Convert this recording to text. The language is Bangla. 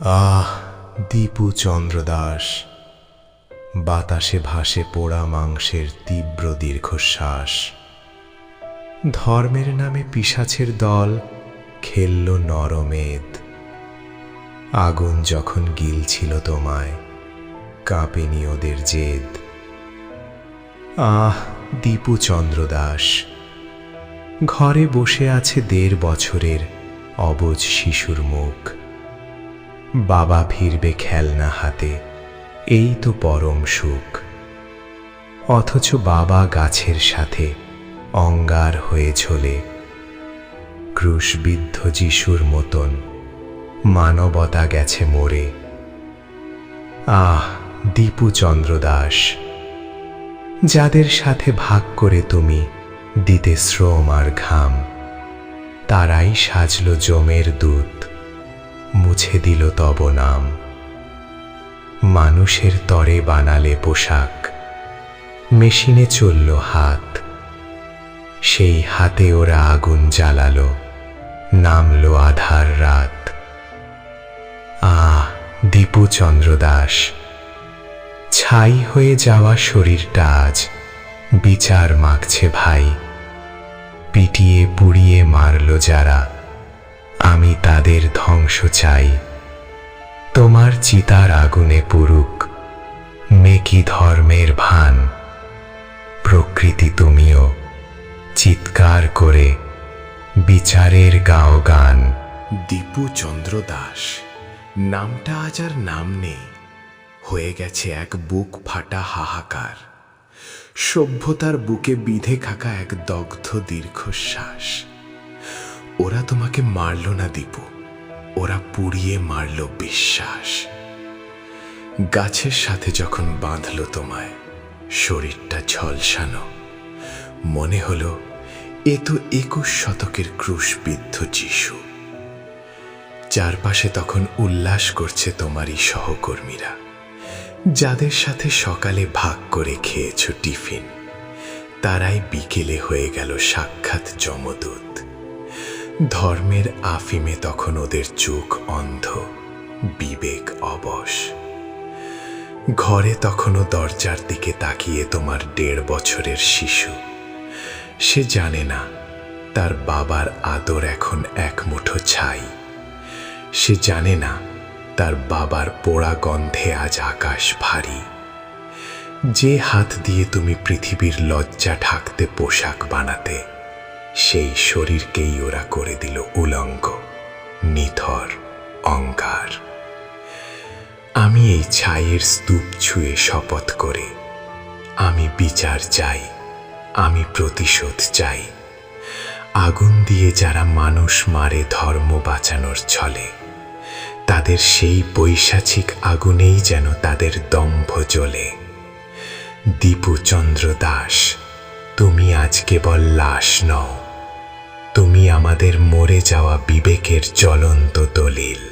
আহ, দীপু চন্দ্র দাস। বাতাসে ভাসে পোড়া মাংসের তীব্র দীর্ঘশ্বাস। ধর্মের নামে পিশাচের দল খেলল নরমেদ। আগুন যখন গিলছিল তোমায়, কাঁপেনি ওদের জেদ। আহ, দীপু চন্দ্র দাস। ঘরে বসে আছে ১.৫ বছরের অবুঝ শিশুর মুখ। বাবা ফিরবে খেলনা হাতে, এই তো পরম সুখ। অথচ বাবা গাছের সাথে অঙ্গার হয়ে ঝোলে। ক্রুশবিদ্ধ যিশুর মতন মানবতা গেছে মরে। আহ, দীপু চন্দ্র দাস। যাদের সাথে ভাগ করে তুমি দিতে শ্রম আর ঘাম, তারাই সাজল জমের দূত, মুছে দিল তব নাম। মানুষের তরে বানালে পোশাক, মেশিনে চলল হাত। সেই হাতে ওরা আগুন জ্বালালো, নামলো আধার রাত। আহ, দীপু চন্দ্র দাস। ছাই হয়ে যাওয়া শরীরটা আজ বিচার মাগছে ভাই। পিটিয়ে পুড়িয়ে মারল যারা, আমি তাদের ধ্বংস চাই। তোমার চিতার আগুনে পুরুক মেকি ধর্মের ভান। প্রকৃতি তুমিও চিৎকার করে বিচারের গাও গান। দীপু চন্দ্র দাস নামটা আজ আর নাম নেই, হয়ে গেছে এক বুক ফাটা হাহাকার। সভ্যতার বুকে বিঁধে থাকা এক দগ্ধ দীর্ঘশ্বাস। ওরা তোমাকে মারল না দীপু, ওরা পুড়িয়ে মারল বিশ্বাস। গাছের সাথে যখন বাঁধল তোমায়, শরীরটা ঝলসানো, মনে হলো এ তো ২১ শতকের ক্রুশবিদ্ধ যিশু। চারপাশে তখন উল্লাস করছে তোমারই সহকর্মীরা, যাদের সাথে সকালে ভাগ করে খেয়েছ টিফিন। তারাই বিকেলে হয়ে গেল সাক্ষাৎ যমদূত। ধর্মের আফিমে তখন ওদের চোখ অন্ধ, বিবেক অবশ। ঘরে তখনও দরজার দিকে তাকিয়ে তোমার ১.৫ বছরের শিশু। সে জানে না তার বাবার আদর এখন এক মুঠো ছাই। সে জানে না তার বাবার পোড়া গন্ধে আজ আকাশ ভারী। যে হাত দিয়ে তুমি পৃথিবীর লজ্জা ঢাকতে পোশাক বানাতে, সেই শরীরকেই ওরা করে দিল উলঙ্গ, নিথর, অঙ্গার। আমি এই ছাইয়ের স্তূপ ছুঁয়ে শপথ করে, আমি বিচার চাই, আমি প্রতিশোধ চাই। আগুন দিয়ে যারা মানুষ মারে ধর্ম বাঁচানোর ছলে, তাদের সেই পৈশাচিক আগুনেই যেন তাদের দম্ভ জ্বলে। দীপু চন্দ্র দাস, তুমি আজ কেবল লাশ নও, তুমি আমাদের মরে যাওয়া বিবেকের জ্বলন্ত দলিল।